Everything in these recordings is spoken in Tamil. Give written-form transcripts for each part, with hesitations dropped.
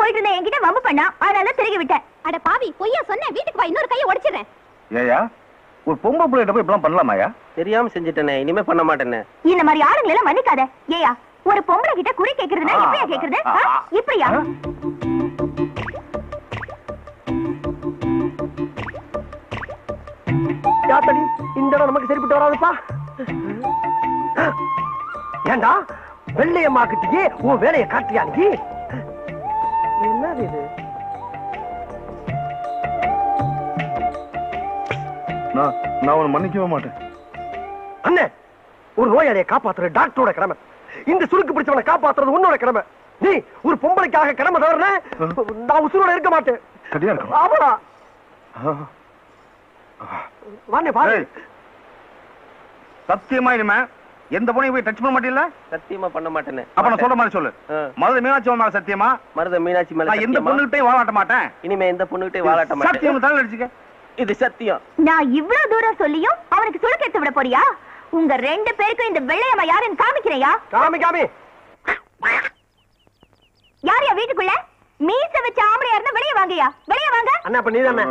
போயிட்டு இருந்த என்கிட்ட வம்பு பண்ணா, அதனால திருகி விட்டேன். அட பாவி, பொய்யா சொன்னேன். வீட்டுக்கு வா, இன்னொரு கையை உடைச்சிடுறேன். ஏயா ஒரு பொம்பளை பிள்ளைகிட்ட போய் இப்பெல்லாம் பண்ணலாமாயா? தெரியாம செஞ்சுட்டேனே, இனிமே பண்ண மாட்டேனே. இந்த மாதிரி ஆளுங்களை எல்லாம் மன்னிக்காத. ஏயா ஒரு பொம்பளை கிட்ட குறி கேக்குறதுன்னா எப்படியா கேக்குறது? இப்படியா? யாத்தடி இந்த இடம் நமக்கு சரிப்பட்டு வராதுப்பா. ஏண்டா வெள்ளையம்மா கிட்டயே உன் வேலையை காட்டியா நீ? என்னது இது? நான் உன்னை மன்னிக்கவே மாட்டேன். அண்ணே, ஒரு நோயாளியை காப்பாத்துற டாக்டரோட கடமை. இந்த சுருக்கு பிடிச்சவனை காப்பாத்துறது உன்னோட கடமை. நீ ஒரு பொம்பளைக்காக கடமை தவறுன, நான் உசுரோட இருக்க மாட்டேன். சரியா இருக்கும். ஆமா வாண்ணே பாரு. சத்தியமா இனிமே எந்த பொண்ணையும் போய் டச் பண்ண மாட்டீங்களா? சத்தியமா பண்ண மாட்டேனே. அப்ப நான் சொல்ற மாதிரி சொல்லு. மருத மீனாட்சி மேல சத்தியமா? மருத மீனாட்சி மேல நான் எந்த பொண்ணுகிட்டயும் வாழாட்ட மாட்டேன். இனிமே எந்த பொண்ணுகிட்டயும் வாழாட்ட மாட்டேன். சத்தியம் தான் அடிச்சுக்க. இது சத்தியம். நான் இவ்வளவு தூரம் சொல்லியும் அவனுக்கு சுளுக்கு எடுத்து விட போறியா? உங்க ரெண்டு பேருக்கும் இந்த வெள்ளையம்மா யாருன்னு காமிக்கிறையா? காமி யாரையா வீட்டுக்குள்ள மீச வச்ச ஆம்பளையா இருந்தா வெளியே வாங்கயா, வெளியே வாங்க. அண்ணா அப்ப நீதானே?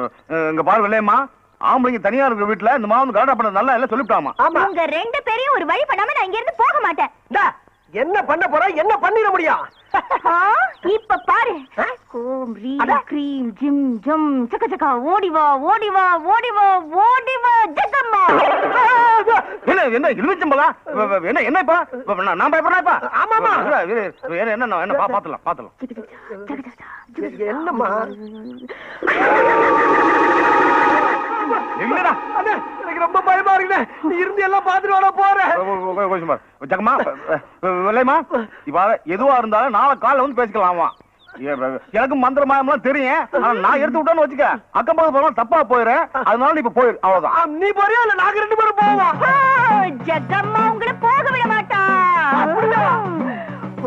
இங்க பாரு வெள்ளையம்மா, ஆம்பளைங்க தனியா இருக்கிற வீட்டுல இந்த மாவு கரெக்டா பண்ண நல்லா எல்லாம் சொல்லிவிட்டாமா. உங்க ரெண்டு பேரையும் ஒரு வழி பண்ணாம நான் இங்க இருந்து போக மாட்டேன். என்ன பண்ண போற? என்ன பண்ணிட முடியும்? இப்ப பாரு. ஓம் ரீம் க்ரீம் ஜிம் ஜம் சக்க சக்க ஓடி வா ஓடி வா ஓடி வா ஓடி வா ஜகம்மா. என்ன என்ன இழுச்சம்பளா? என்ன என்ன இப்ப நான் பயப்படுறேன் இப்ப? ஆமாமா. என்ன என்ன பாத்தலாம் பாத்தலாம். என்னம்மா என்னடா எனக்கு ரொம்ப பயமா இருக்குடா. நீ இருந்து எல்லாம் பாத்துட்டு வர போற. ஜகமா வெள்ளையம்மா, இப்ப எதுவா இருந்தாலும் நாளை காலைல வந்து பேசிக்கலாமா? எனக்கு மந்திரமாயம்லாம் தெரியும். நான் எடுத்து விட்டேன்னு வச்சுக்க, அக்கம் பக்கம் போறோம் தப்பா போயிடுறேன். அதனால நீ இப்ப போயிரு, அவ்வளவுதான். நீ போறியா இல்ல நாங்க ரெண்டு பேரும் போவோம்? ஜகம்மா உங்களை போக விட மாட்டா.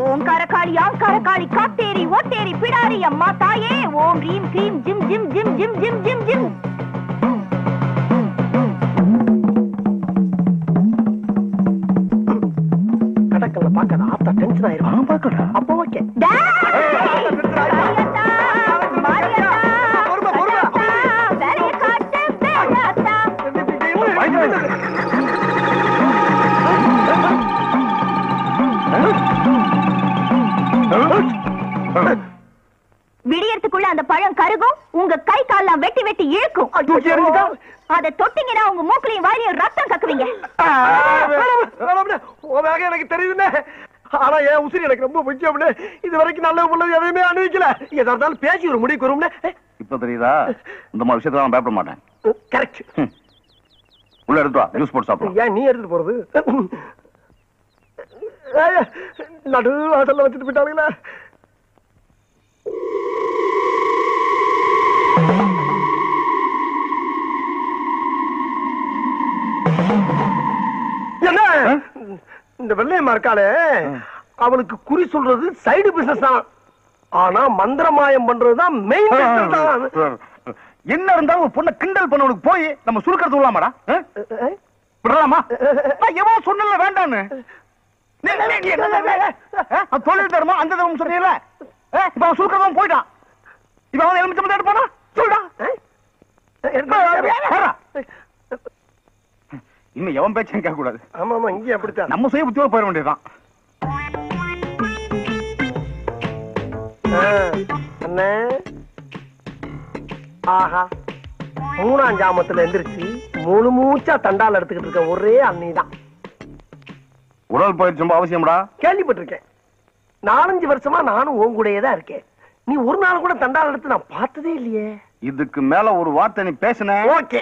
ஓம் கரகாளி ஆம் கரகாளி காத்தேரி ஓட்டேரி பிடாரி அம்மா தாயே. ஓம் ரீம் க்ரீம் ஜிம் ஜிம் ஜிம் ஜிம் ஜிம் ஜிம் ஜிம். கடக்கல பாக்காத ஆத்தா டென்ஷன் ஆயிரும். பாக்கடா அப்ப ஓகே. விடியறதுக்குள்ள அந்த பழம் கருகும், உங்க கை கால்லாம் வெட்டி வெட்டி இழுக்கும். அதை தொட்டிங்கன்னா உங்க மூக்குலையும் வாயிலையும் ரத்தம் கக்குவீங்க. எனக்கு தெரியுதுன்னு. ஆனா என் உசிரி எனக்கு ரொம்ப முக்கியம். இது வரைக்கும் நல்ல உள்ளது எதையுமே அனுபவிக்கல. எதா இருந்தாலும் பேசி ஒரு முடிவுக்கு வரும்னு இப்ப தெரியுதா? இந்த மாதிரி விஷயத்துல நான் பயப்பட மாட்டேன். கரெக்ட். உள்ள எடுத்து வா, ஜூஸ் போட்டு சாப்பிடலாம். ஏன் நீ எடுத்துட்டு போறது? நடு வாசல்ல வச்சுட்டு போயிட்டாங்களா? என்ன இந்த வெள்ளையம்மா இருக்காளே, அவளுக்கு குறி சொல்றது சைடு பிசினஸ் தான். ஆனா மந்திரமாயம் பண்றதுதான் மெயின். என்ன இருந்தாலும் ஒரு பொண்ணை கிண்டல் பண்ணவனுக்கு போய் நம்ம சுருக்கிறது விடலாமாடா? விடலாமா? எவோ சொன்னல வேண்டான்னு தொழில் தர்மம் அந்த தர்மம் சொன்னீங்கல்ல. இப்ப அவன் சுருக்கிறதும் போயிட்டான். இப்ப அவன் எலுமிச்சம்பழம் எடுப்பானா? சொல்லுடா. இன்னும் எவன் பேச்சையும் கேட்க கூடாது. ஆமா ஆமா, இங்கே அப்படித்தான். நம்ம சுய புத்தியோட போயிட வேண்டியதுதான். அண்ணே, ஆஹா, 3ஆம் ஜாமத்துல எந்திரிச்சு முழு மூச்சா தண்டால் எடுத்துக்கிட்டு இருக்க ஒரே அண்ணிதான். உடல் பயிற்சி ரொம்ப அவசியம்டா. கேள்விப்பட்டிருக்கேன். 4-5 வருஷமா நானும் உன் கூடயே தான் இருக்கேன். நீ ஒரு நாள் கூட தண்டால் எடுத்து நான் பார்த்ததே இல்லையே. இதுக்கு மேல ஒரு வார்த்தை நீ பேசுன. ஓகே.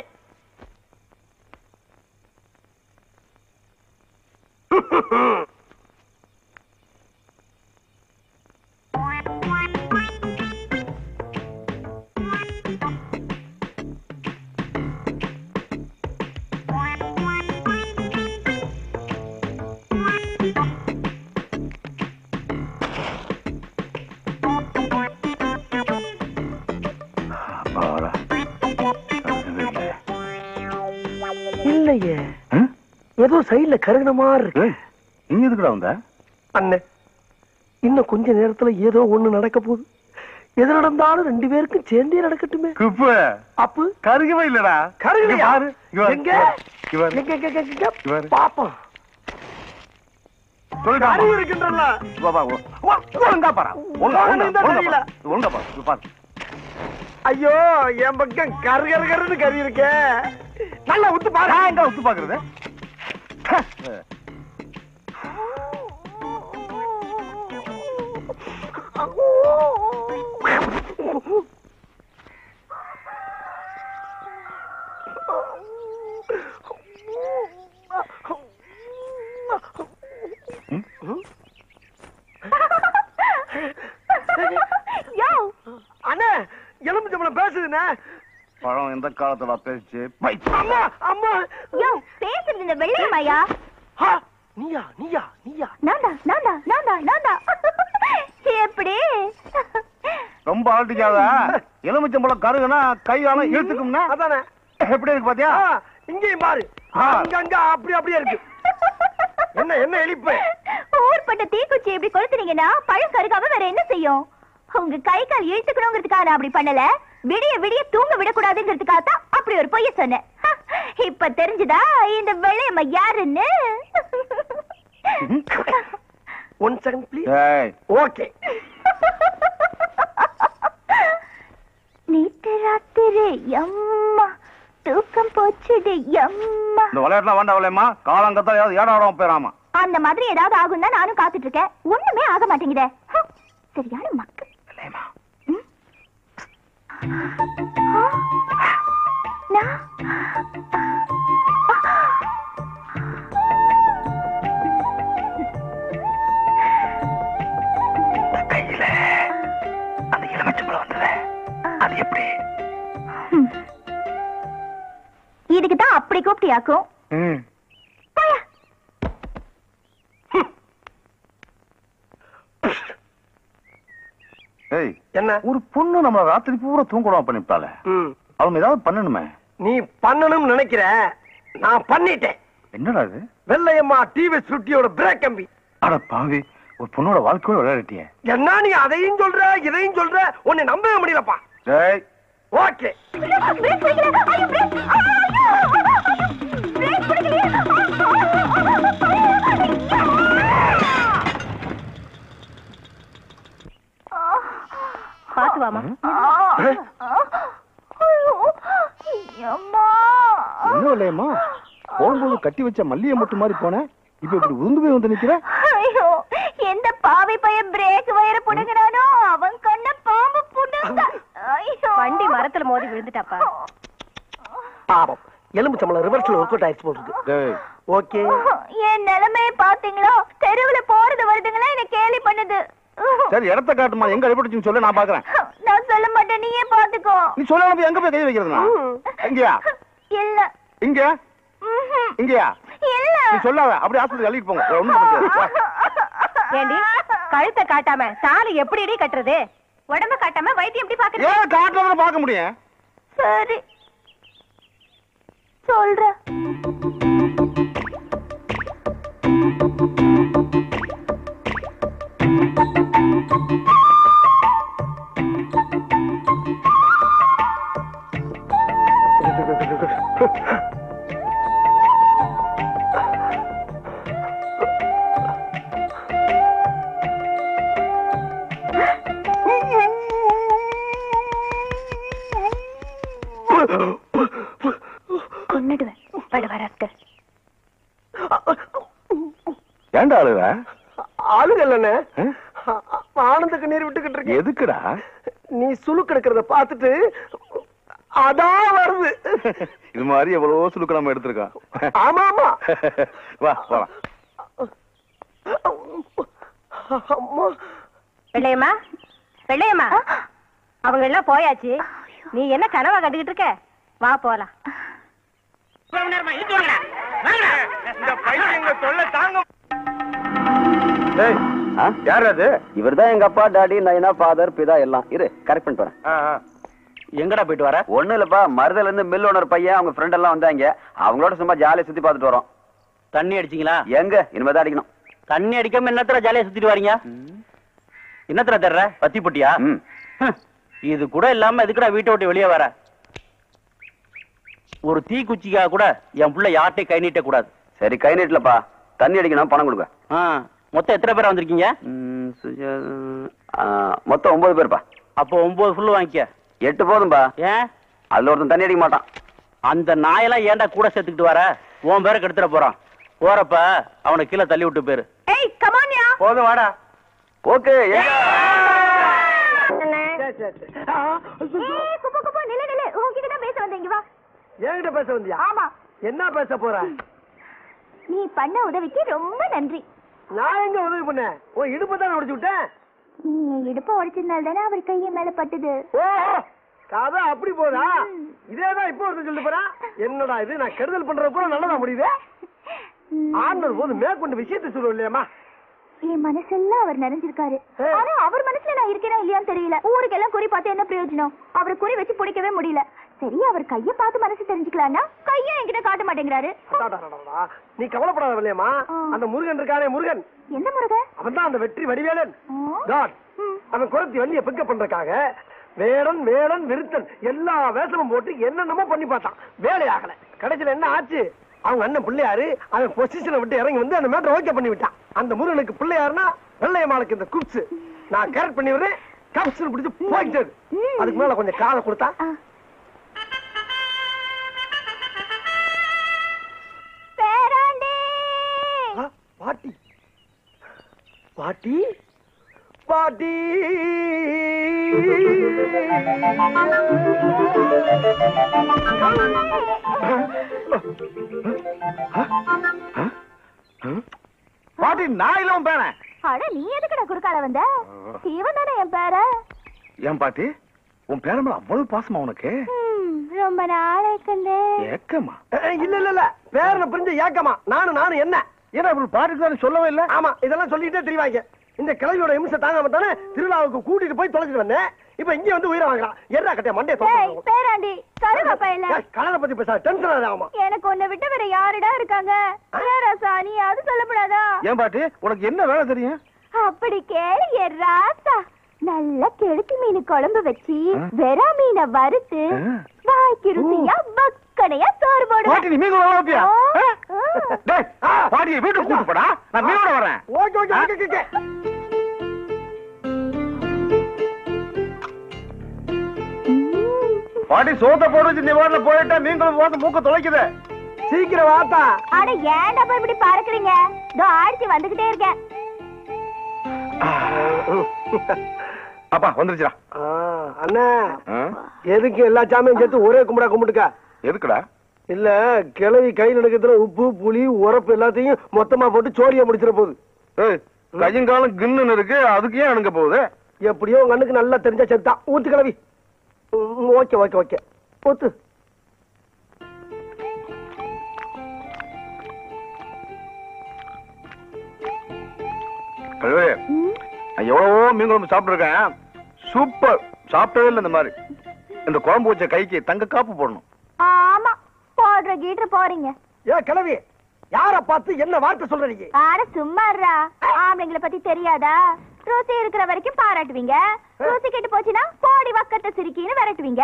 இல்லையே, ஏதோ சைடுல கருகின மாதிரி இருக்கு. நீ எதுக்குடா வந்த? அண்ணே, இன்னும் கொஞ்ச நேரத்துல ஏதோ ஒண்ணு நடக்க போகுது. எது நடந்தாலும் 2 பேருக்கும் சேர்ந்தே நடக்கட்டுமே. குப்பு அப்பு கருகவே இல்லடா. கருகலையா? பாரு எங்க இவர் பாப்போம். சொல்லுடா. கருகு இருக்கின்றல. வா வா ஒழுங்கா பாரு. ஒழுங்கா பாரு. ஐயோ என் பக்கம் கருகருன்னு கறி இருக்கே. நல்லா உத்து பாரு. எங்க உத்து பாக்குறது? அண்ணே எலுமிச்சம்பழம் பேசுதுண்ணே. பழம் எந்த காலத்துல பேச்சு? அம்மா அம்மா பேசுறது இந்த வெள்ளையம்மாயா? நீயா நீயா நீயா? நான்தா. எப்படி ரொம்ப அழட்டிக்காத. எலுமிச்சம்பழம் கருகுனா கையால இழுத்துக்கும்னா அதானே. எப்படி இருக்கு பாத்தியா? இங்கேயும் பாரு. அங்க அப்படியே இருக்கு. என்ன எலிப்பு? ஊர்பட்ட தீக்குச்சி எப்படி கொளுத்துனீங்கன்னா பழம் கருகாம வேற என்ன செய்யும்? உங்க கை கால் இழுத்துக்கணுங்கிறதுக்காக நான் அப்படி பண்ணல. விடிய தூங்க விடக்கூடாதுங்கிறதுக்காக தான் அப்படி ஒரு பொய்ய சொன்னேன். இப்ப தெரிஞ்சுதா இந்த வெள்ளையம்மா யாருன்னு? 1 second please. ஓகே. நேத்து ராத்திரி அம்மா தூக்கம் போச்சுடு அம்மா. இந்த விளையாட்டுல வேண்டாம் விளையம்மா. காலங்கத்தான் ஏதாவது ஏடாடம் போயிடாமா. அந்த மாதிரி ஏதாவது ஆகும் தான் நானும் காத்துட்டு இருக்கேன். ஒண்ணுமே ஆக மாட்டேங்குதே. சரியான மக்கள். கையில அந்த எலுமிச்சம்பழம் வந்தது. அது எப்படி? இதுக்கு தான் அப்படி கூப்பிட்டியாக்கும். என்ன ஒரு பொண்ணு நம்ம ராத்திரி பூரா தூங்கலாம் பண்ணிட்டால. அவங்க ஏதாவது பண்ணணுமே. நீ பண்ணணும்னு நினைக்கிற, நான் பண்ணிட்டேன். என்னடா இது? வெள்ளையம்மா டிவி சுட்டியோட பிரேக் கம்பி. அட பாவி, ஒரு பொண்ணோட வாழ்க்கையோட விளையாடிட்டியே. என்ன நீ அதையும் சொல்ற இதையும் சொல்ற, உன்னை நம்பவே முடியலப்பா. டேய் ஓகே. பாத்து வாமா. என்ன இல்லையம்மா, போகும்போது கட்டி வச்ச மல்லிகை மொட்டு மாதிரி போன, இப்ப இப்படி உந்து போய் வந்து நிக்கிற. ஐயோ, எந்த பாவை பையன் பிரேக் வயர புடுங்கறானோ அவன் கண்ண பாம்பு புடுங்க. ஐயோ, வண்டி மரத்துல மோதி விழுந்துட்டாப்பா. பாவம், எலுமிச்சம்பழம் ரிவர்ஸ்ல ஒர்க் அவுட் ஆயிடுச்சு போட்டுருக்கு. ஓகே. என் நிலைமையை பாத்தீங்களா? தெருவுல போறது வருதுங்களா என்ன கேலி பண்ணுது. சரி, இடத்த காட்டுமா, எங்க அடிபட்டுச்சுன்னு சொல்லு, நான் பாக்குறேன். நான் சொல்ல மாட்டேன், நீயே பாத்துக்கோ. நீ சொல்லாம எங்க போய் கை வைக்கிறதுனா? எங்கயா? இல்ல. இங்க? இங்கயா? இல்ல. நீ சொல்லாத, அப்படியே ஹாஸ்பிடல் அள்ளிட்டு போங்க. ஒண்ணும் பண்ணாது. ஏண்டி கழுத்தை காட்டாம தாலி எப்படி கட்டுறது? உடம்ப காட்டாம வைத்தியம் எப்படி பாக்குறது? ஏன் காட்டாம பார்க்க முடியும்? சரி சொல்ற. கொன்னுடுவேன் படவரத்து. ஏண்டா அழுவ? அழுகல்லண்ணே, ஆனந்தக்கு நீர் விட்டுக்கிட்டு இருக்கு. எதுக்குடா? நீ சுளுக்கு எடுக்கிறத பார்த்துட்டு அதான் வருது. இது மாதிரி எவ்வளவோ சுளுக்கு நம்ம எடுத்திருக்கோம். ஆமா ஆமா. வா போலாம். வெள்ளையம்மா, வெள்ளையம்மா, அவங்க எல்லாம் போயாச்சு. நீ என்ன கனவா கட்டுக்கிட்டு இருக்க? வா போலாம். யார் அது? இவர்தான் எங்க அப்பா, டாடி, நைனா, ஃபாதர், பிதா எல்லாம். இரு கரெக்ட் பண்ணிட்டு வரேன். எங்கடா போயிட்டு வர? ஒண்ணு இல்லப்பா, மருதல இருந்து மில் ஓனர் பையன் அவங்க ஃப்ரெண்ட் எல்லாம் வந்தாங்க. அவங்களோட சும்மா ஜாலியா சுத்தி பார்த்துட்டு வரோம். தண்ணி அடிச்சீங்களா? எங்க இனிமேதான் அடிக்கணும். தண்ணி அடிக்காம என்னத்தர ஜாலியா சுத்திட்டு வரீங்க? என்னத்தர தர்ற? பத்தி பொட்டியா? இது கூட இல்லாம எதுக்குடா வீட்டை விட்டு வெளியே வர? ஒரு தீக்குச்சிக்காக கூட என் பிள்ளை யார்ட்டையும் கை நீட்ட கூடாது. சரி, கை நீட்டலப்பா. தண்ணி அடிக்கணும், பணம் கொடுங்க. மொத்தம் எத்தனை பேர் வந்திருக்கீங்க? மொத்தம் 9 பேர்ப்பா. அப்போ 9 ஃபுல்லு வாங்கிக்க. 8 போதும்பா. ஏன்? அதுல ஒருத்தன் தண்ணி அடிக்க மாட்டான். அந்த நாயெல்லாம் ஏன்டா கூட சேர்த்துக்கிட்டு வர? உன் பேரை கெடுத்துட போறான். போறப்ப அவனை கீழே தள்ளி விட்டு பேரு. ஏய் கமான்யா. போதும் வாடா. ஓகே. நில்லு உன்கிட்ட தான் பேச வந்தேன். இங்க வா. என்கிட்ட பேச வந்தியா? ஆமா. என்ன பேச போற? நீ பண்ண உதவிக்கு ரொம்ப நன்றி. நான் எங்க உதவி பண்ணேன்? உன் இடுப்பு தான் உடைச்சு விட்டேன். நீ இடுப்ப உடைச்சிருந்தால் தானே அவர் கைய மேல பட்டுது. ஓ, கதை அப்படி போதா? இதேதான் இப்போ ஒருத்தர் சொல்லிட்டு போறான். என்னடா இது, நான் கெடுதல் பண்றது கூட நல்லதா முடியுது. ஆண்டர் போது மேற்கொண்டு விஷயத்தை சொல்லுவோம் இல்லையாமா? என் மனசெல்லாம் அவர் நிறைஞ்சிருக்காரு. ஆனா அவர் மனசுல நான் இருக்கேனா இல்லையான்னு தெரியல. ஊருக்கெல்லாம் குறி பார்த்து என்ன பிரயோஜனம்? அவரை குறி வச்சு பிடிக்கவே முடியல. சரி, அவர் கைய பார்த்து மனசு தெரிஞ்சுக்கலாம்னா கைய என்கிட்ட காட்ட மாட்டேங்கிறாரு. நீ கவலைப்படாத இல்லையாமா? அந்த முருகன் இருக்கானே, முருகன். எந்த முருகன்? அவன் தான் அந்த வெற்றி வடிவேலன். காட். அவன் குரத்தி வள்ளிய பிக்க பண்றதுக்காக வேடன் வேடன் விருத்தன் எல்லா வேஷமும் போட்டு என்னென்னமோ பண்ணி பார்த்தான். வேலையாகல. கடைசியில என்ன ஆச்சு? அவங்க அண்ணன் பிள்ளையாரு அவன் பொசிஷனை விட்டு இறங்கி வந்து அந்த மேட்டரை ஓகே பண்ணி விட்டான். அந்த முருகனுக்கு பிள்ளையாருன்னா வெள்ளையம்மாளுக்கு இந்த குப்ஸ். நான் கரெக்ட் பண்ணி விடுறேன். கப்ஸ் பிடிச்சு போயிட்டது. அதுக்கு மேல கொஞ்சம் காலை கொடுத்தா. பாட்டி பாட்டி பாட்டி பாட்டி நான் இல்ல உன் பேர. அட நீ எதுக்குடா குறுக்கால வந்த? இவன் தானே என் பேர. ஏன் பாட்டி உன் பேர மேல அவ்வளவு பாசமா உனக்கு? ரொம்ப நாளைக்கு ஏக்கமா? இல்ல இல்ல இல்ல, பேரனை புரிஞ்ச ஏக்கமா? நானும் என்ன ஏன்னா இப்படி பாட்டுக்கு தானே சொல்லவே இல்ல. ஆமா, இதெல்லாம் சொல்லிட்டே தெரியவாங்க. இந்த கிழவியோட இம்சை தாங்காம தானே திருவிழாவுக்கு கூட்டிட்டு போய் தொலைச்சிட்டு வந்தேன். இப்ப இங்க வந்து உயிரை வாங்கலாம். என்ன கட்டிய மண்டே பேராண்டி கருவாப்பா இல்ல கலரை பத்தி பேச டென்ஷன் ஆகுமா? எனக்கு உன்னை விட்டு வேற யாருடா இருக்காங்க? ராசா, நீ அது சொல்லப்படாதா? ஏன் பாட்டி உனக்கு என்ன வேலை தெரியும்? அப்படி கேளு என் ராசா. நல்ல கெளுத்தி மீன் குழம்பு வச்சு வெறா மீனை வறுத்து வாய்க்கு ருசியா வக்கனையா சோறு போடுவேன். பாட்டி நீ மீன் குழம்பு டேய் பாட்டியை வீட்டுக்கு கூட்டு போடா. நான் மீனோட வரேன். Okay okay okay okay. பாட்டி சோத்த போட வச்சு நீ வாடல போயிட்டா மீன் குழம்பு வாசம் மூக்க தொலைக்குது. சீக்கிரம் வாத்தா. அட ஏன்டா போய் இப்படி பறக்குறீங்க? இதோ ஆடிச்சு வந்துகிட்டே இருக்கேன். அப்பா வந்துருச்சுடா. அண்ணா எதுக்கு எல்லா சாமியும் சேர்த்து ஒரே கும்பிடா கும்பிட்டுக்கா? எதுக்குடா? இல்ல கிளவி கையில் எடுக்கிறதுல உப்பு புளி உரப்பு எல்லாத்தையும் மொத்தமா போட்டு சோழிய முடிச்சிட போகுது. கையங்காலம் கின்னு இருக்கு, அதுக்கு ஏன் எடுக்க போகுது? எப்படியோ உங்க அண்ணுக்கு நல்லா தெரிஞ்சா சேர்த்தான். ஊத்து கிளவி. ஓகே ஓகே ஓகே ஊத்து. எவ்வளவோ மீன் குழம்பு சாப்பிட்டு இருக்கேன். சூப்பர். சாப்பிட்டவே இல்லை இந்த மாதிரி. இந்த குழம்பு வச்ச கைக்கு தங்க காப்பு போடணும். ஆமா, போடுற கீட்டு போறீங்க. ஏ கிளவி, யார பார்த்து என்ன வார்த்தை சொல்றீங்க? ஆட சும்மாறா. ஆம்பளைங்களை பத்தி தெரியாதா? ருசி இருக்கிற வரைக்கும் பாராட்டுவீங்க. ருசி கெட்டு போச்சுன்னா போடி வக்கத்தை சிரிக்கின்னு விரட்டுவீங்க.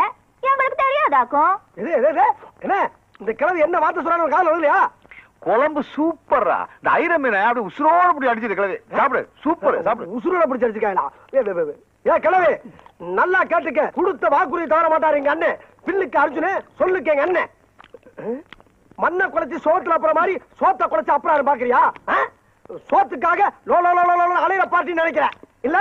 எங்களுக்கு தெரியாதாக்கும். என்ன இந்த கிளவி என்ன வார்த்தை சொல்றாங்க கால வரலையா? குழம்பு சூப்பரா. இந்த ஐர மீனை அப்படி உசுரோட அப்படி அடிச்சிட்டு கிளவி சாப்பிடு. சூப்பர். சாப்பிடு. உசுரோட பிடிச்சி அடிச்சுக்காங்களா? ஏ கிளவி நல்லா கேட்டுக்க. கொடுத்த வாக்குறுதி தவற மாட்டாரு எங்க அண்ணன். பில்லுக்கு அர்ஜுனு சொல்லுக்கு எங்க அண்ணன். மண்ணை குறைச்சி சோத்துல அப்புறம் மாதிரி சோத்த குறைச்சி அப்புறம் பாக்குறியா? சோத்துக்காக அலையிற பார்ட்டி நினைக்கிறேன் இல்ல?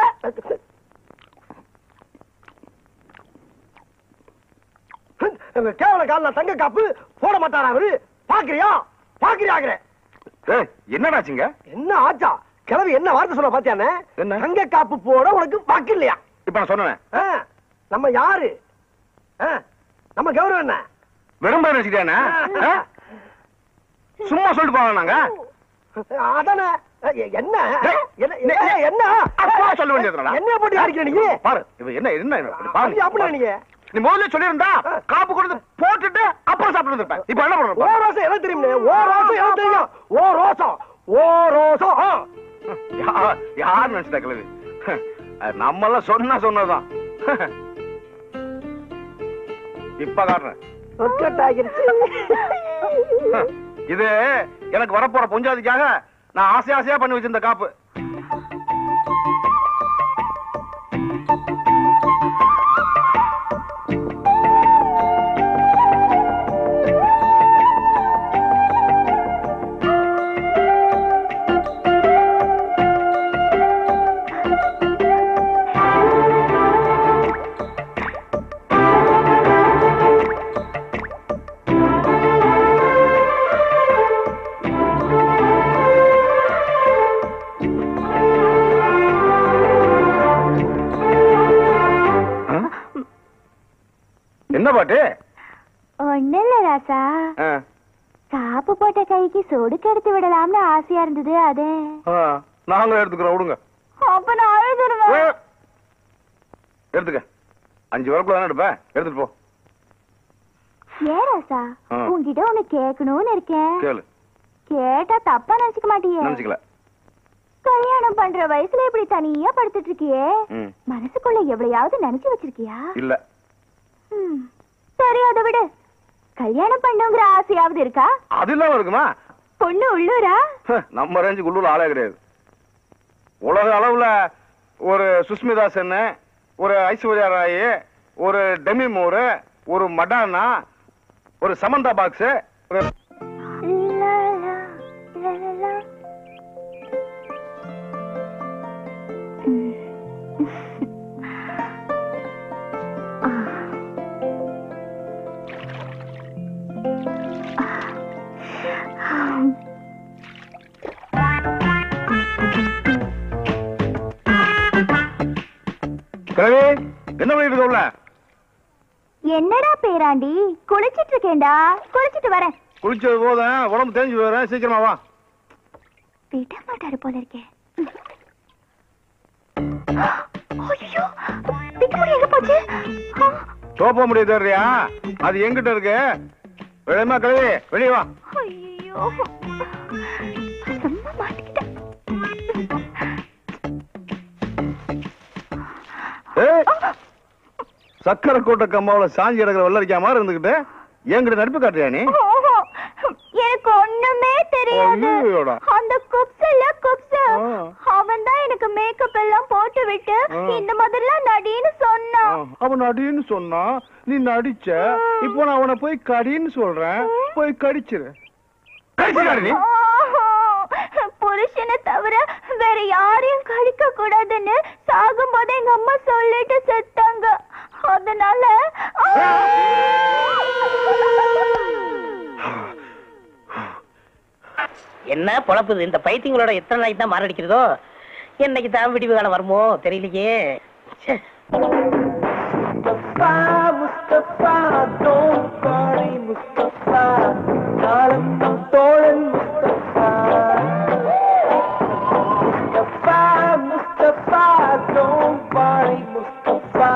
கேவல கால தங்க காப்பு போட மாட்டாரா அவரு? பாக்குறியா? என்னடாச்சுங்க? என்ன ஆச்சா? கிளவி என்ன வார்த்தை சொல்ல பாத்தியானே? என்ன? தங்க காப்பு போட உனக்கு வாக்கு இல்லையா? இப்ப நான் சொன்னேன். நம்ம யாரு? நம்ம கௌரவம் என்ன? வெறும் நினைச்சிட்டானே? சும்மா சொல்லிட்டு போவாங்க நாங்க. அதானே. என்ன என்ன அப்பா சொல்ல வேண்டியது என்ன போட்டு அடிக்கிற நீ? பாரு என்ன என்ன பாரு. அப்படி நீங்க நீ முதல்ல சொல்லியிருந்தா காப்பு கொண்டு போட்டுட்டு அப்புறம் சாப்பிட்டு இருப்பேன். இப்ப என்ன பண்ற? ஓ ரோசம் என்ன தெரியும்? ஓ ரோசம் என்ன தெரியும்? ஓ ரோசம் ஓ ரோசம் யார் நினைச்சிட்டா கிளவி? நம்ம எல்லாம் சொன்னதான். இப்ப காட்டுறேன். இது எனக்கு வரப்போற பொஞ்சாதிக்காக நான் ஆசையா பண்ணி வச்சிருந்த காப்பு. என்ன பாட்டு? ஒண்ணு இல்ல ராசா, காப்பு போட்ட கைக்கு சொடுக்கு எடுத்து விடலாம்னு ஆசையா இருந்தது. அதே நாங்களும் எடுத்துக்கிறோம், விடுங்க. அப்ப நான் அழுதுருவேன். எடுத்துக்க. 5 வரக்குள்ள தானே எடுப்பேன், எடுத்துட்டு போ. ஏன் ராசா, உன்கிட்ட ஒண்ணு கேட்கணும்னு இருக்கேன். கேளு. கேட்டா தப்பா நினைச்சுக்க மாட்டியே? நினைச்சுக்கல. கல்யாணம் பண்ற வயசுல இப்படி தனியா படுத்துட்டு இருக்கியே, மனசுக்குள்ள எவ்வளையாவது நினைச்சு வச்சிருக்கியா? இல்ல. சரி, அதை விடு. கல்யாணம் பண்ணுங்கிற ஆசையாவது இருக்கா? அது இல்லாம இருக்குமா? பொண்ணு உள்ளூரா? நம்ம ரேஞ்சுக்கு உள்ளூர் ஆளே கிடையாது. உலக அளவுல ஒரு சுஸ்மிதா சென், ஒரு ஐஸ்வர்யா ராய், ஒரு டெமி மூர், ஒரு மடானா, ஒரு சமந்தா பாக்ஸ். என்ன பண்ணிட்டு இருக்க? என்னடா பேராண்டி, குளிச்சிட்டு இருக்கேன்டா. குளிச்சிட்டு வரேன். குளிச்சது போதும், உடம்பு தேஞ்சு போயிடுறேன். சீக்கிரமா வா. விட மாட்டாரு போல இருக்கே. ஐயோ, பிக்குமுடி எங்க போச்சு? தோப்ப முடியாது தெரியா? அது எங்கிட்ட இருக்கு. வெளியமா கழுவி வெளியே வா. ஐயோ, சும்மா மாட்டிக்கிட்டேன். சக்கரை கோட்டை கம்மாவில சாஞ்சி எடுக்கிற வெள்ளரிக்கா மாதிரி இருந்துகிட்டு என்கிட்ட நடிப்பு காட்டுறியா நீ? எனக்கு ஒண்ணுமே தெரியாது. அந்த குப்ஸ் அவன் தான் எனக்கு மேக்கப் எல்லாம் போட்டு விட்டு இந்த மாதிரிலாம் நடின்னு சொன்னான். அவன் நடின்னு சொன்னா நீ நடிச்ச. இப்போ நான் அவனை போய் கடின்னு சொல்றேன். போய் கடிச்சிரு. புருஷனை தவிர வேற யாரையும் கடிக்க கூடாதுன்னு சாகும் போது எங்க அம்மா சொல்லிட்டு செத்தாங்க. அதனால என்ன பொழப்புது இந்த பைத்தியங்களோட? எத்தனை நாளைக்கு தான் மாரடிக்கிறதோ? என்னைக்கு தான் விடிவு காலம் வருமோ தெரியலையே. முஸ்தபா முஸ்தபா don't worry முஸ்தபா, காலம் நம் தோழன் முஸ்தபா. முஸ்தபா முஸ்தபா don't worry முஸ்தபா,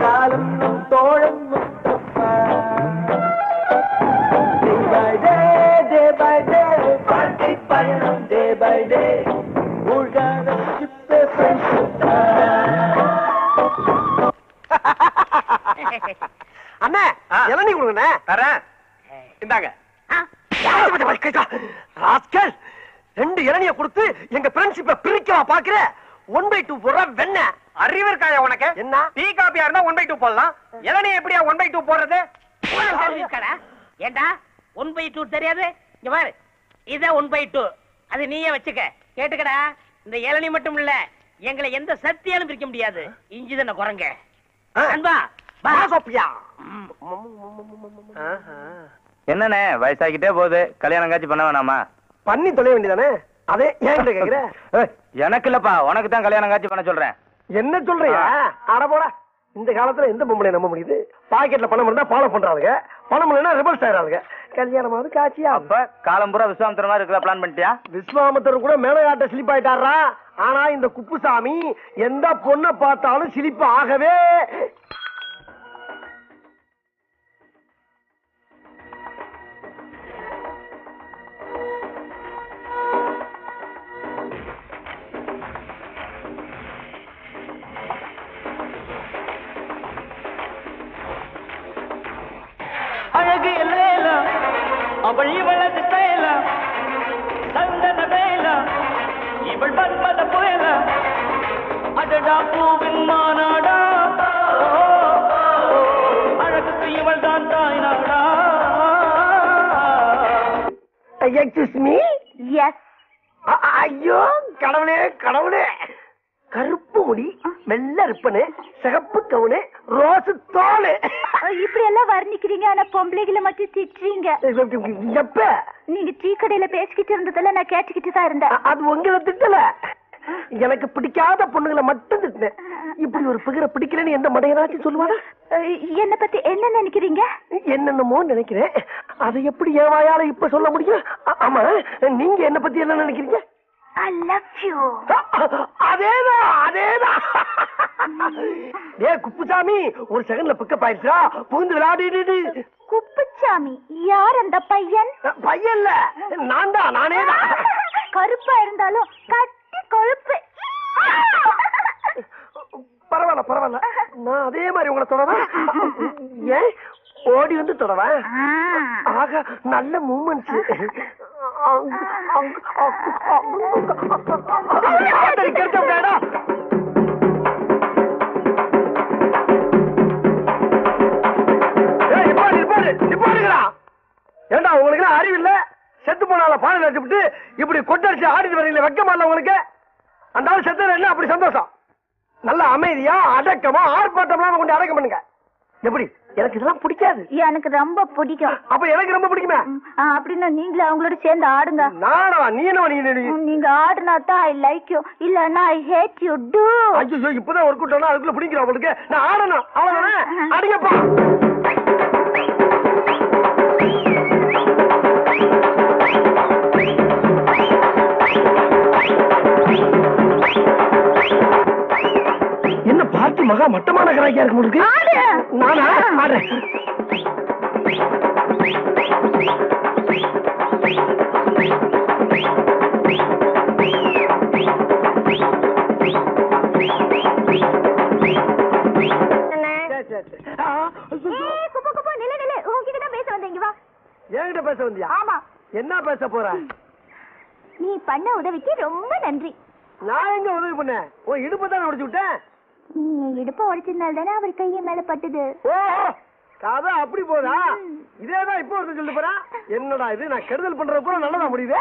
காலம் நம் தோழன் முஸ்தபா. Day by day வாழ்க்கை பயணம் day by day, ஊழ்கான சிப்பே friendship. அண்ணே, இளநீ கொடுங்கண்ணே. தரேன், இந்தாங்க. ராஸ்கல், 2 இளநிய கொடுத்து எங்க ஃப்ரெண்ட்ஷிப்பை பிரிக்கவா பாக்குற? 1/2 போடுற வெண்ண. அறிவு இருக்காயா உனக்கு? என்ன டீ காப்பியா இருந்தா 1/2 போடலாம். இளநீ எப்படியா 1/2 போடுறது? ஏண்டா 1/2 தெரியாது? இங்க பாரு, இத 1/2 அது நீயே வச்சுக்க. கேட்டுக்கடா, இந்த இளநீ மட்டும் இல்ல, எங்களை எந்த சக்தியாலும் பிரிக்க முடியாது. இஞ்சி தானே குரங்க. அன்பா பாசோப்பியா. என்னண்ணே வயசாகிட்டே போகுது, கல்யாணம் காட்சி பண்ண வேணாமா? பண்ணி தொலைய வேண்டியதானே? அதே ஏன் கேக்குற? எனக்கு இல்லப்பா, உனக்கு தான் கல்யாணம் காட்சி பண்ண சொல்றேன். என்ன சொல்றியா? அட போடா. இந்த காலத்துல எந்த பொம்பளை நம்ப முடியுது? பாக்கெட்ல பணம் இருந்தா ஃபாலோ பண்றாங்க, பணம் இல்லைன்னா ரிவர்ஸ் ஆயிராங்க. கல்யாணமாவது காட்சியா? அப்ப காலம் பூரா விஸ்வாமித்திர மாதிரி இருக்க பிளான் பண்ணிட்டியா? விஸ்வாமித்திரர் கூட மேலகாட்ட ஸ்லிப் ஆயிட்டாரா? ஆனா இந்த குப்புசாமி எந்த பொண்ணை பார்த்தாலும் சிலிப்பு ஆகவே. அழகு எல்லேலாம் அவள் இவளது தேலாம் சந்தன வேலாம் இவள் பற்பத புயலாம் அடடா பூவின் மாநாடா அழகுக்கு இவள் தான் தாய் நாடா. Excuse me. எஸ். ஐயோ கடவுளே கடவுளே, கருப்பு முடி, வெள்ளை ரிப்பனு, சிகப்பு கவுனு, ரோஸ் தோலு. இப்படி எல்லாம் வர்ணிக்கிறீங்க, ஆனா பொம்பளைகளை மட்டும் திட்டுறீங்க. எப்ப நீங்க டீ கடையில பேசிக்கிட்டு இருந்ததெல்லாம் நான் கேட்டுக்கிட்டு தான் இருந்தேன். அது உங்களை திட்டல, எனக்கு பிடிக்காத பொண்ணுங்களை மட்டும் திட்டினேன். இப்படி ஒரு பிகரை பிடிக்கலன்னு எந்த மடையனாச்சும் சொல்லுவானா? என்ன பத்தி என்ன நினைக்கிறீங்க? என்னென்னமோ நினைக்கிறேன், அதை எப்படி என் வாயால இப்ப சொல்ல முடியும்? ஆமா, நீங்க என்ன பத்தி என்ன நினைக்கிறீங்க? I love you. அதேதான் அதேதான். ஏ குப்புசாமி, ஒரு செகண்ட்ல பிக்கப் ஆயிடுச்சா, புகுந்து விளையாடிட்டு. குப்புசாமி யார் அந்த பையன்? பையன்ல நான் தான், நானே தான். கருப்பா இருந்தாலும் கட்டி கொழுப்பு. பரவாயில்ல பரவாயில்ல, நான் அதே மாதிரி உங்களை தொடவா. ஏன் ஓடி வந்து தொடவா? ஆக நல்ல மூமெண்ட்ஸ். ஏண்டா உங்களுக்கு அறிவில்லை? செத்து போனால பாடல் அடிச்சுட்டு இப்படி கொட்டடிச்சு ஆடிட்டு வரீங்களே, வெக்கமா இல்ல உங்களுக்கு? அந்த ஆள் செத்து என்ன அப்படி சந்தோஷம்? நல்ல அமைதியா அடக்கமா ஆர்ப்பாட்டம் கொண்டு அடக்கம் பண்ணுங்க. எப்படி? எனக்கு இதெல்லாம் பிடிக்காது. எனக்கு ரொம்ப பிடிக்கும். அப்ப எனக்கு ரொம்ப பிடிக்குமே. அப்படின்னா நீங்களே அவங்களோட சேர்ந்து ஆடுங்க. நானா? நீ என்ன? நீங்க ஆடுனா தான் ஐ லைக் யூ, இல்லன்னா ஐ ஹேட் யூ டு. ஐயோ, இப்பதான் ஒரு கூட்டம் அதுக்குள்ள பிடிக்கிறேன் உங்களுக்கு. நான் ஆடணும், அவ்வளவுதானே? அடிங்கப்பா. என்ன பார்ட்டி மகா மட்டமான கராக்கியா இருக்கு உங்களுக்கு? நானா ஆடுறேன். என்கிட்ட பேச வந்தியா? ஆமா. என்ன பேச போற? நீ பண்ண உதவிக்கு ரொம்ப நன்றி. நான் எங்க உதவி பண்ணேன்? உன் இடுப்பு தானே உடைச்சு விட்டேன். நீ இடுப்ப உடைச்சதுனால தானே அவர் கையை மேல பட்டுது. ஓஹோ, கதை அப்படி போதா? இதேதான் இப்போ ஒருத்தர் சொல்லிட்டு போறான். என்னடா இது, நான் கெடுதல் பண்றது கூட நல்லதா முடியுது.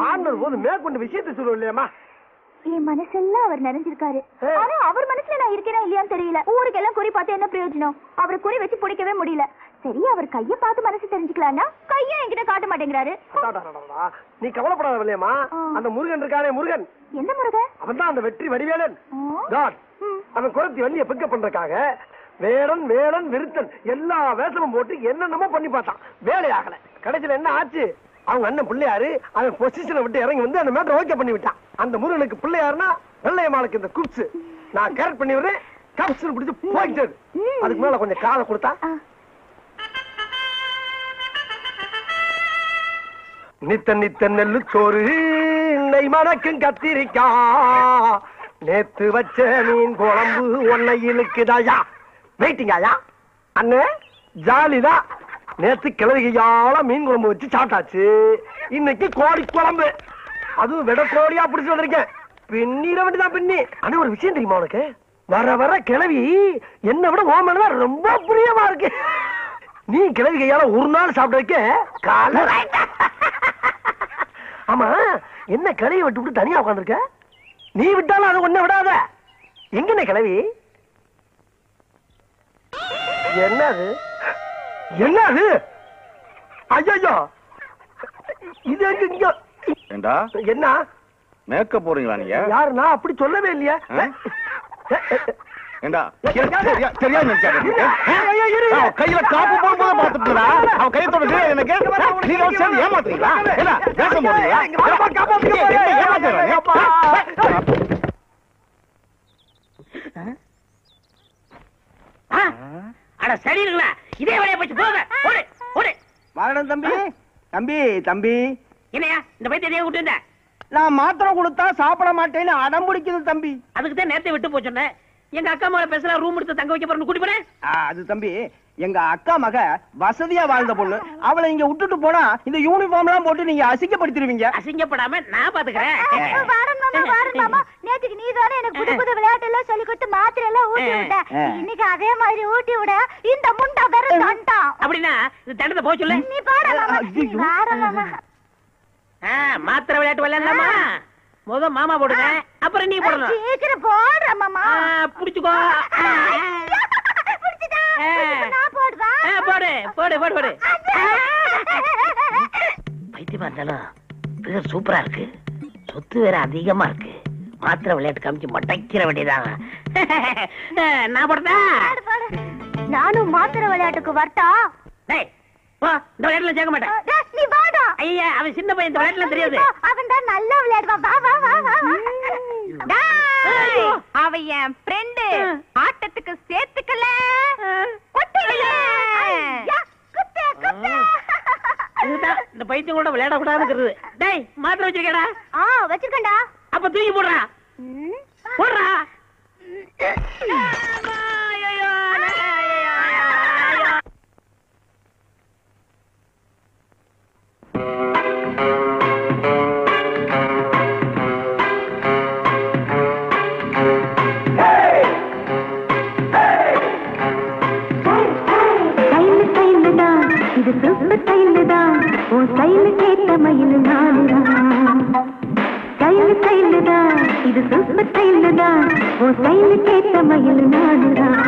ஆண்டவர் போது மேற்கொண்டு விஷயத்தை சொல்லுவோம் இல்லையாமா? என் மனசெல்லாம் அவர் நிறைஞ்சிருக்காரு. ஆனா அவர் மனசுல நான் இருக்கேனா இல்லையான்னு தெரியல. ஊருக்கெல்லாம் குறி பார்த்து என்ன பிரயோஜனம்? அவரை குறி வச்சு பிடிக்கவே முடியல. சரி, அவர் கைய பார்த்து மனசு தெரிஞ்சுக்கலாம்னா கைய என்கிட்ட காட்ட மாட்டேங்கிறாரு. நீ கவலைப்படாத இல்லையாமா? அந்த முருகன் இருக்கானே, முருகன். எந்த முருகன்? அவன் தான் அந்த வெற்றி வடிவேலன். அவன் குரத்தி வள்ளிய பிக்கப் பண்றதுக்காக வேடன் வேடன் விருத்தன் எல்லா வேஷமும் போட்டு என்னென்னமோ பண்ணி பார்த்தான். வேலையாகல. கடைசியில என்ன ஆச்சு? அவங்க அண்ணன் பிள்ளையாரு அவன் பொசிஷனை விட்டு இறங்கி வந்து அந்த மேட்டர் ஓகே பண்ணி விட்டான். அந்த முருகனுக்கு பிள்ளையாருன்னா வெள்ளையம்மாளுக்கு இந்த குப்ஸ் நான் கரெக்ட் பண்ணி விடுறேன். கப்ஸ் பிடிச்சு போயிட்டு அதுக்கு மேல கொஞ்சம் காலை கொடுத்தா. நித்த நித்த நெல்லு சோறு நெய் மணக்கும் கத்திரிக்கா நேத்து வச்ச மீன் குழம்பு ஒன்னை இழுக்குதாயா. வெயிட்டிங்காயா அண்ணே, ஜாலிதான். நேத்து கிழவிகையால மீன் குழம்பு வச்சு சாப்பிட்டாச்சு. இன்னைக்கு கோழி குழம்பு, அதுவும் விட கோழியா பிடிச்சு வந்திருக்கேன். பின்னிட வேண்டிதான் பின்னி. ஆனா ஒரு விஷயம் தெரியுமா உனக்கு? வர வர கிழவி என்ன விட ஓமனதான் ரொம்ப பிரியமா இருக்கு. நீ கிழவிகையால ஒரு நாள் சாப்பிட்டதுக்கு கால. ஆமா, என்ன கிளவி விட்டு விட்டு தனியா உட்காந்துருக்க? நீ விட்டாலும் அது ஒண்ணு விடாத. எங்கன்னு கிளவி? என்னது என்னது? ஐயோ, இது இங்க ஏண்டா என்ன மேக்கப் போறீங்களா நீங்க? யாரு? நான் அப்படி சொல்லவே இல்லையா. ஏண்டா சரியா நினைச்சாரு கையில காப்பு போடும்போது பாத்துட்டா அவன் கை தொடர்ந்து எனக்கு நீங்க சேர்ந்து ஏமாத்துறீங்களா? என்ன வேஷம் போடுறீங்களா? அட சரிங்களா, இதே வேலையை போச்சு போங்க. ஓடு ஓடு. வாடா தம்பி. தம்பி தம்பி, என்னையா இந்த பைத்தியம் எதையா விட்டு இருந்த? நான் மாத்திரை கொடுத்தா சாப்பிட மாட்டேன்னு அடம் பிடிக்குது தம்பி. அதுக்கு தான் நேரத்தை விட்டு போச்சுன்னேன். எங்க அக்கா மகளை பேசல ரூம் எடுத்து தங்க வைக்க போறேன்னு கூட்டி போறேன். அது தம்பி எங்க அக்கா மக வசதியா வாழ்ந்த பொண்ணு. அவளை இங்க விட்டுட்டு போனா இந்த யூனிஃபார்ம் எல்லாம் போட்டு நீங்க அசிங்கப்படுத்திடுவீங்க. அசிங்கப்படாம நான் பாத்துக்கிறேன். நேற்றுக்கு நீ தானே எனக்கு புது புது விளையாட்டு எல்லாம் சொல்லி கொடுத்து மாத்திரை எல்லாம் ஊட்டி விட்ட. இன்னைக்கு அதே மாதிரி ஊட்டி விட இந்த முண்டா வேற தண்டா. அப்படின்னா இது தண்டத்தை போக சொல்லு. நீ பாரு மாமா. மாத்திரை விளையாட்டு விளையாடலாமா? முத மாமா போடுங்க, அப்புறம் நீ போடணும். சீக்கிரம் போடுற மாமா. புடிச்சுக்கோ. போடு போடு போடு போடு. பைத்தியமா இருந்தாலும் பேர் சூப்பரா இருக்கு, சொத்து வேற அதிகமா இருக்கு. மாத்திரை விளையாட்டு காமிச்சு மட்டைக்கிற வேண்டியதான். நான் போடுறதா? நானும் மாத்திரை விளையாட்டுக்கு வரட்டா? இந்த விளையாட்டுல சேர்க்க மாட்டேன். நீ வாடா. ஐயா அவன் சின்ன பையன், இந்த விளையாட்டுல தெரியாது. அவன் தான் நல்லா விளையாடுவான். வா வா வா வா. அவன் என் ஃப்ரெண்டு. ஆட்டத்துக்கு சேர்த்துக்கல. இந்த பைத்தியம் கூட விளையாட கூடாதுங்கிறது. டேய் மாத்திரை வச்சிருக்கேடா? வச்சிருக்கேன்டா. அப்ப தூக்கி போடுறா. போடுறா. இது சூப்பர் ஸ்டைல் தான். ஓ ஸ்டைல் கேட்ட மயில் நானுதான். ஸ்டைல் ஸ்டைல் தான். இது சூப்பர் ஸ்டைல் தான். ஓ ஸ்டைல் கேட்ட மயில் நானுதான்.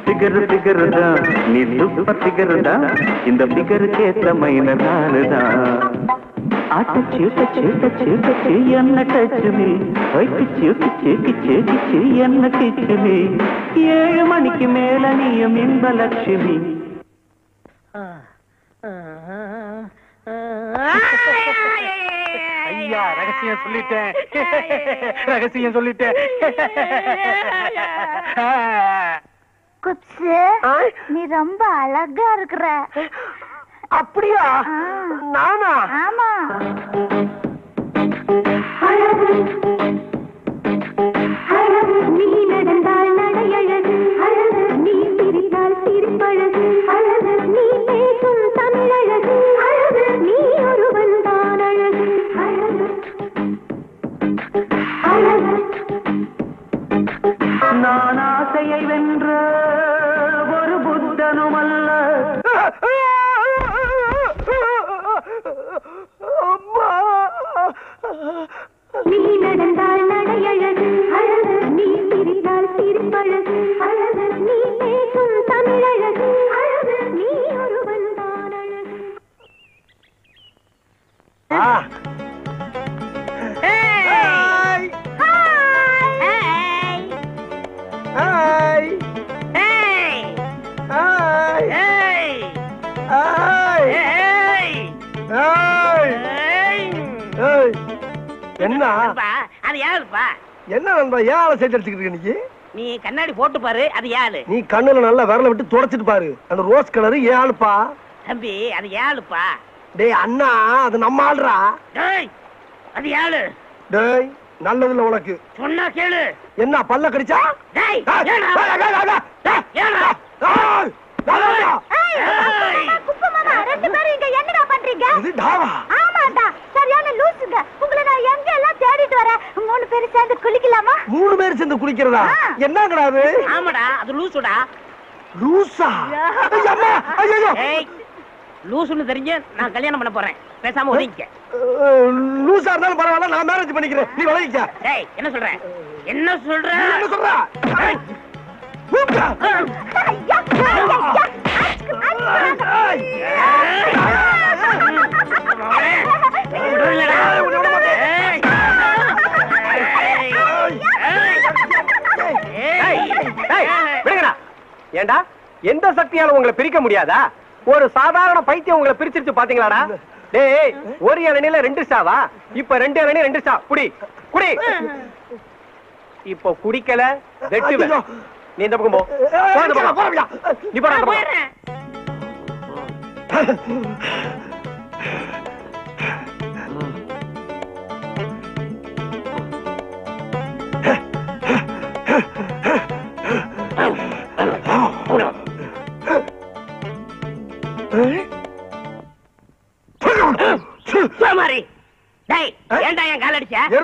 ஃபிகர் ஃபிகர் தான், நீ சூப்பர் ஃபிகர் தான். இந்த ஃபிகர் கேட்ட மயில் நானுதான். ஆட்டச்சு டச்சு டச்சு டச்சு என்ன டச்சு நீ. கிச்சு கிச்சு கிச்சு கிச்சு என்ன கிச்சு நீ. 7 மணிக்கு மேல நீயும் இன்பலட்சுமி. ஐயா ரகசியம் சொல்லிட்டேன், ரகசியம் சொல்லிட்டேன். குப்ஸு, நீ ரொம்ப அழகா இருக்கிற. அப்படியா? நானா? ஆமா. நீ நடந்தால் நடையழகு அழகு. நீ சிரித்தால் சிரிப்பழகு அழகு. நீ பேசும் தமிழழகு அழகு. நீ ஒருவன் தான் அழகு அழகு அழகு. நான் ஆசையை வென்ற ஒரு புத்தனும் அல்ல. நீ நடந்தால் நடையழகு அழகு. நீ சிரித்தால் சிரிப்பழகு அழகு. நீ பேசும் தமிழழகு அழகு. நீ ஒருவன் தான் அழகு. என்ன அது யாருப்பா? என்ன நண்பா ஏன் ஆளை சேர்த்து அடிச்சுக்கிட்டு இருக்க? நீ கண்ணாடி போட்டு பாரு, அது யாரு? நீ கண்ணுல நல்லா விரல விட்டு தொடச்சிட்டு பாரு. அந்த ரோஸ் கலரு ஏன் ஆளுப்பா? தம்பி அது யாருப்பா? டேய் அண்ணா, அது நம்ம ஆளுடா. டேய் அது யாரு? டேய் நல்லதுல உனக்கு சொன்னா கேளு. என்ன பல்ல கடிச்சா? டேய் குப்பு மாமா, ரெண்டு பேரும் இங்க என்னடா பண்றீங்க? இது டாவா? ஆமாடா, சரியான லூசுங்க. உங்களை நான் எங்க எல்லாம் தேடிட்டு வரேன். 3 பேரும் சேர்ந்து குளிக்கலாமா? 3 பேர் சேர்ந்து குளிக்கிறதா? என்னங்கடா அது? ஆமாடா, அது லூசுடா. லூசா? ஐயம்மா, ஐயோ. ஏய் லூசுன்னு தெரிஞ்சு நான் கல்யாணம் பண்ண போறேன். பேசாம ஒதுங்கிக்க. லூசா இருந்தாலும் பரவாயில்ல, நான் மேரேஜ் பண்ணிக்கிறேன். நீ ஒதுங்கிக்க. ஏய் என்ன சொல்ற? என்ன சொல்ற? என்ன சொல்ற? ஏண்டா எந்த சக்தியால உங்களை பிரிக்க முடியாதா? ஒரு சாதாரண பைத்தியம் உங்களை பிரிச்சிருச்சு பாத்தீங்களாடா? டேய் ஒரு இளநில 2 ஸ்டாவா? இப்ப 2 இளநீ 2 ஸ்டா. குடி குடி. இப்போ குடிக்கல வெட்டுவேன். நீ இந்த பக்கம் போ. நீ போடா.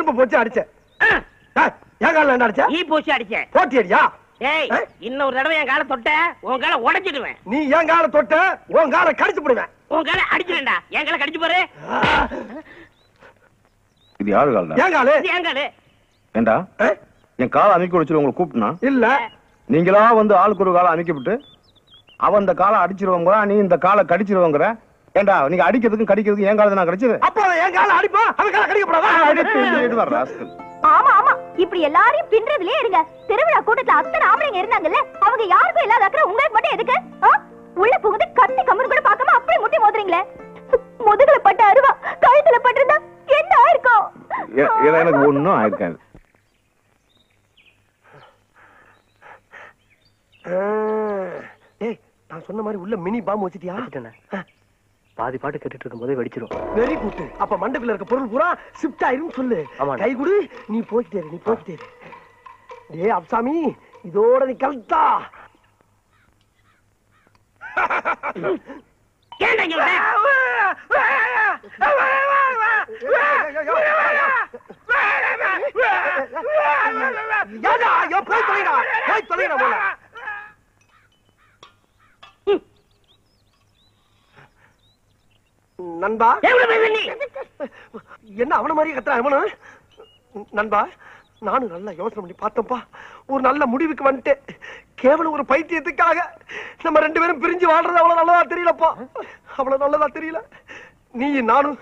எறும்பு போச்சு அடிச்சேன். என் கால என்ன அடிச்ச? ஈ பூச்சி அடிச்சேன். போட்டி அடியா? ஏய், இன்னொரு தடவை என் காலை தொட்ட உன் காலை உடைச்சிடுவேன். நீ என் கால தொட்ட உன் காலை கடிச்சு போடுவேன். உன் காலை அடிச்சிடா. என் காலை கடிச்சு பாரு. இது யாரு கால்? என் காலு. என் காலு. ஏண்டா என் காலை அமைக்க வச்சு உங்களை கூப்பிட்டுனா? இல்ல, நீங்களா வந்து ஆளுக்கு ஒரு காலை அமைக்க விட்டு அவன் இந்த காலை அடிச்சிருவாங்க, நீ இந்த காலை கடிச்சிருவாங்கிற. ஏண்டா நீங்க அடிக்கிறதுக்கும் கடிக்கிறதுக்கும் என் காலை நான் கடிச்சது? அப்போ என் காலை அடிப்பா, அவன் காலை கடிக்கப்படாதா? ஆமா ஆமா, இப்படி எல்லாரையும் பின்றதுலயே இருங்க. திருவிழா கூட்டத்துல அத்தனை ஆம்பளைங்க இருந்தாங்கல்ல, அவங்க யாருக்கும் இல்லாத அக்கறை உங்களுக்கு மட்டும் எதுக்கு? உள்ள புகுந்து கத்தி கம்மன் கூட பார்க்காம அப்படியே முட்டி மோதுறீங்களே. முதுகுல பட்ட அருவா கழுத்துல பட்டிருந்தா என்ன ஆயிருக்கும்? எனக்கு ஒண்ணும் ஆயிருக்காது. நான் சொன்ன மாதிரி உள்ள மினி பாம்பு வச்சிட்டியா? பாதி பாட்டு கேட்டுட்டு இருக்கும் போதே வெடிச்சிரும். Very good. அப்ப மண்டபத்துல இருக்க பொருள் பூரா ஷிஃப்ட் ஆயிரும் சொல்லு. கை குடு, நீ போய்கிட்டே இரு, நீ போய்கிட்டே இரு. டேய் அப்சாமி, இதோட நீ கல்தா. நண்பா, என்ன அவன மாதிரி கத்துறான் அவனு? நண்பா, நானும் நல்லா யோசனை பண்ணி பார்த்தப்பா, ஒரு நல்ல முடிவுக்கு வந்துட்டேன். கேவலம் ஒரு பைத்தியத்துக்காக நம்ம ரெண்டு பேரும் பிரிஞ்சு வாழ்றது அவ்வளவு நல்லதா தெரியலப்பா. அவ்வளவு நல்லதா தெரியல. நீ நானும்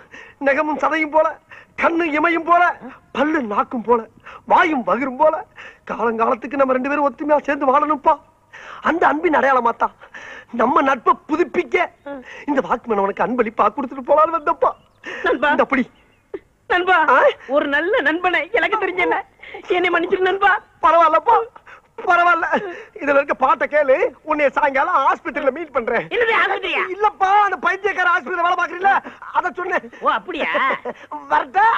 நெகமும் சதையும் போல, கண்ணு இமையும் போல, பல்லு நாக்கும் போல, வாயும் பகிரும் போல காலங்காலத்துக்கு நம்ம ரெண்டு பேரும் ஒத்துமையா சேர்ந்து வாழணும்ப்பா. அந்த அன்பின் அடையாளமாத்தான் நம்ம நட்பை புதுப்பிக்க இந்த வாக்குமன் உனக்கு அன்பளிப்பா கொடுத்துட்டு போலான்னு வந்தப்பா. அப்படி நண்பா, ஒரு நல்ல நண்பனை எனக்கு தெரிஞ்ச என்னை மன்னிச்சிரு நண்பா. பரவாயில்லப்பா, பரவாயில்ல. இதுல இருக்க பாட்டை கேளு. உன்னை சாயங்காலம் ஆஸ்பத்திரியில மீட் பண்றேன். இல்லப்பா, அந்த பைத்தியக்கார ஆஸ்பத்திரியில வேலை பாக்குறீங்களா, அத சொன்னேன். ஓ அப்படியா? வரட்டா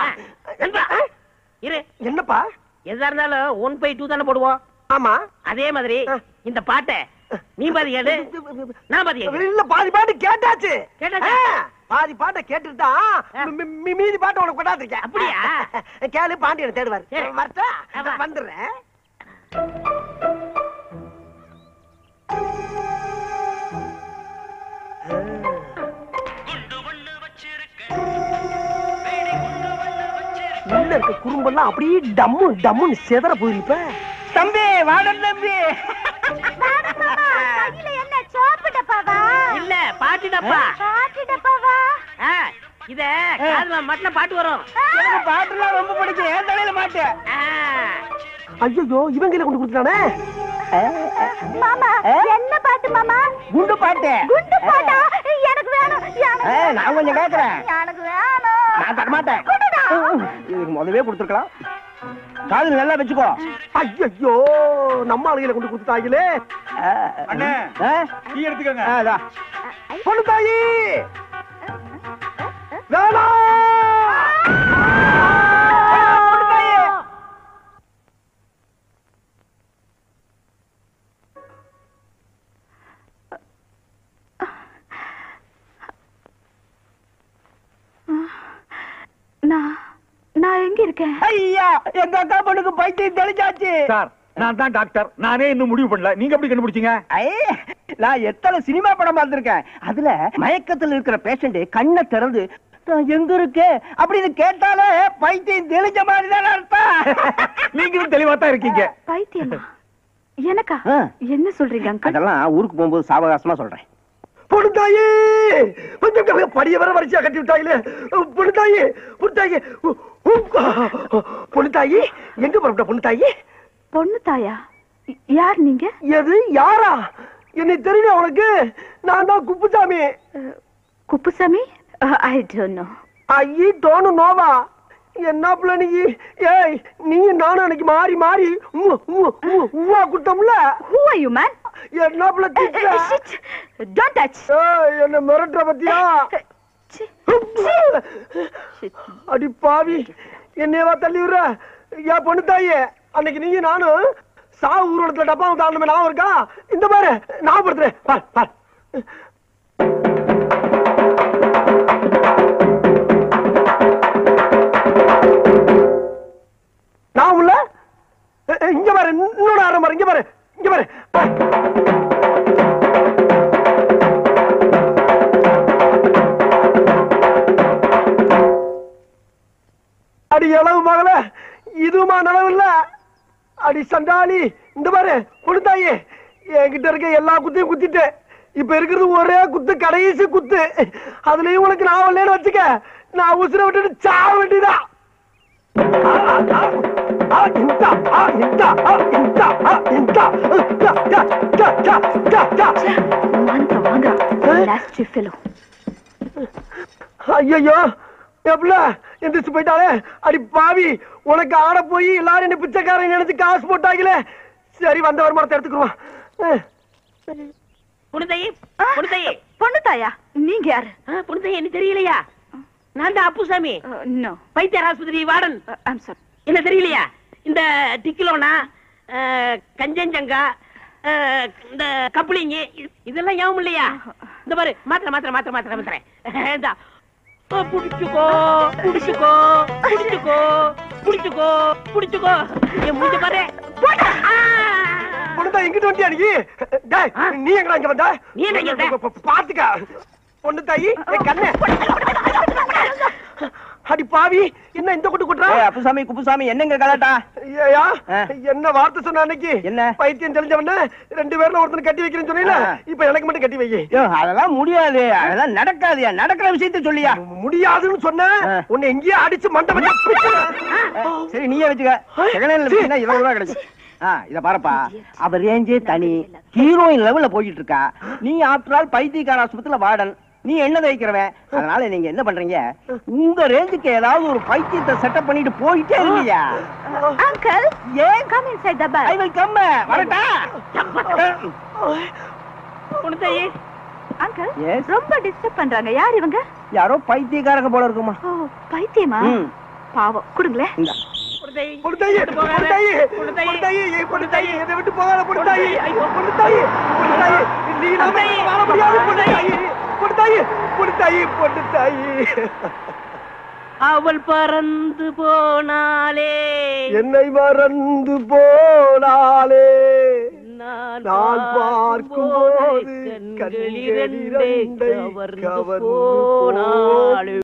நண்பா? இரு. என்னப்பா? எதா இருந்தாலும் 1/2 தானே போடுவோம். ஆமா, அதே மாதிரி இந்த பாட்டை நீ பாதி கேளு, நான் பாதி கேளு. இல்ல, பாதி பாட்டு கேட்டாச்சு. கேட்டாச்சா? பாதி பாட்டை கேட்டுட்டா மீதி பாட்டை உனக்கு கொண்டாந்துருக்கேன். அப்படியா? கேளு, பாண்டியனை தேடுவாரு. சரி. வரட்டா, வந்துடுறேன். உள்ள இருக்க குறும்பெல்லாம் அப்படியே டம்மு டம்முன்னு செதற போயிருப்ப. தம்பி வாடன் தம்பி. என்ன சோப்பு டப்பாவா? இல்ல பாட்டு டப்பா. பாட்டு டப்பாவா? இத காதுல மாட்டினா பாட்டு வரும். எனக்கு பாட்டுலாம் ரொம்ப பிடிக்கும். ஏன் தலையில மாட்டு? ஐயோ, இவன் கையில கொண்டு கொடுத்துட்டானே. மாமா, என்ன பாட்டு மாமா? குண்டு பாட்டு. குண்டு பாட்டா? எனக்கு வேணும். நான் கொஞ்சம் கேக்குறேன். எனக்கு வேணும். நான் தர மாட்டேன். இதுக்கு முதவே கொடுத்துருக்கலாம். காது நல்லா வச்சுக்கோ. ஐயோ, நம்ம ஆளுகளை கொண்டு கொடுத்துட்டாங்களே. அண்ணே, டீ எடுத்துக்கங்க. பொண்ணு தாயி வேணாம். நான் எங்க இருக்கேன்? ஐயா, எங்க அக்கா பொண்ணுக்கு பைத்தியம் தெளிச்சாச்சு. சார், நான் தான் டாக்டர். நானே இன்னும் முடிவு பண்ணல. நீங்க எப்படி கண்டுபிடிச்சீங்க? நான் எத்தனை சினிமா படம் பார்த்திருக்கேன். அதுல மயக்கத்தில் இருக்கிற பேஷண்ட் கண்ணை திறந்து நான் எங்க இருக்கேன் அப்படின்னு கேட்டாலே பைத்தியம் தெளிஞ்ச மாதிரி தான் அர்த்தம். நீங்களும் தெளிவா தான் இருக்கீங்க. பைத்தியமா? எனக்கா? என்ன சொல்றீங்க அங்கிள்? அதெல்லாம் ஊருக்கு போகும்போது சாவகாசமா சொல்றேன். பொண்ணு தாயி, படிய வர வரிசையா கட்டி விட்டாங்களே. பொண்ணு தாயி, பொண்ணு தாயி, பொண்ணு தாயி, எங்க புறப்பட்ட பொண்ணு தாயி? பொண்ணு தாயா? யார் நீங்க? எது யாரா? என்னை தெரியும் உனக்கு? நான் தான் Kuppusamy. Kuppusamy? I don't know. I don't நோவா? என்ன பிள்ளை நீ? ஏய், நீ நானும் அன்னைக்கு மாறி மாறி Uva குட்டம்ல. Who are you man? என்ன பிள்ளை திட்டுற? Don't touch. என்ன மிரட்டுற பத்தியா? அடி பாவி, என்னையவா தள்ளி விடுற? ஏன் பொண்ணு தாயே, அன்னைக்கு நீங்க நானும் சாவு ஊர்வலத்துல டப்பாவும் தாண்டமே ஞாபகம் இருக்கா? இந்த பாரு, ஞாபகப்படுத்துறேன். பார் பார். இங்க பாரு அடி அளவு மகள இதுமா நனவு இல்ல அடி சண்டாளி இந்த பாரு கொடுத்தாயே என்கிட்ட இருக்க எல்லா குத்தையும் குத்திட்டு இப்ப இருக்கிறது ஒரே குத்து கடைசி குத்து அதுலயும் உனக்கு நான் இல்லைன்னு வச்சுக்க நான் உசுர விட்டுட்டு சாவ வேண்டியதா ஐயோ எப்பல எந்திரிச்சு போயிட்டாலே அடி பாவி உனக்கு ஆட போய் எல்லாரும் என்ன பிச்சைக்காரன் நினைச்சு காசு போட்டாங்களே சரி வந்த வருமானத்தை எடுத்துக்குருவான் பொண்ணுதாயா நீங்க யாரு? பொண்ணுதாய் என்ன தெரியலையா? நான் தான் அப்புசாமி, பைத்தியர் ஆஸ்பத்திரி வார்டன். என்ன தெரியலையா? இந்த டிக்கிலோனா, கஞ்சஞ்சங்கா, இந்த கப்ளிங்கி இதெல்லாம் ஞாபகம் இல்லையா? இந்த பாரு மாத்திரை புடிச்சுக்கோ புடிச்சுக்கோ புடிச்சுக்கோ புடிச்சுக்கோ புடிச்சுக்கோ என் முடிஞ்ச பாரு. பொண்ணுதான் எங்கிட்ட வண்டியா நீ எங்கடா இங்க வந்த? நீ என்ன பாத்துக்க பொண்ணு தாயி கண்ணு அடி பாவி என்ன இந்த குட்டு குட்டுறா? அப்புசாமி குப்புசாமி என்னங்க கலாட்டா? ஐயா என்ன வார்த்தை சொன்ன அன்னைக்கு? என்ன பைத்தியம் தெரிஞ்சவன 2 பேர்ல ஒருத்தன் கட்டி வைக்கிறேன்னு சொன்னீல, இப்ப எனக்கு மட்டும் கட்டி வை. அதெல்லாம் முடியாது, அதெல்லாம் நடக்காதுயா. நடக்கிற விஷயத்தை சொல்லியா? முடியாதுன்னு சொன்ன உன்னை எங்கேயே அடிச்சு மண்டை சரி நீயே வச்சுக்க. செகண்ட் இவ்வளவு ரூபா கிடைக்கும். இத பாருப்பா, அவ ரேஞ்சே தனி, ஹீரோயின் லெவல்ல போயிட்டு இருக்கா. நீ ஆஃப்டர் ஆல் பைத்தியக்கார ஆஸ்பத்திரியில வார்டன், நீ என்ன தைக்கிறவன். அதனால நீங்க என்ன பண்றீங்க, உங்க ரேஞ்சுக்கு ஏதாவது ஒரு பைத்தியத்தை செட்டப் பண்ணிட்டு போயிட்டே இல்லையா? அங்கிள் ஏன் come inside the bus? I will come. வரட்டா பொண்ணுதாய். அங்கிள் ரொம்ப டிஸ்டர்ப் பண்றாங்க. யார் இவங்க? யாரோ பைத்தியக்காரங்க போல இருக்குமா. ஓ பைத்தியமா? பாவம், கொடுங்களே. அவள் பறந்து போனாலே, என்னை மறந்து போனாலே, நான் பார்க்கும் போது கண்களிரண்டே கவர்ந்து போனாலே.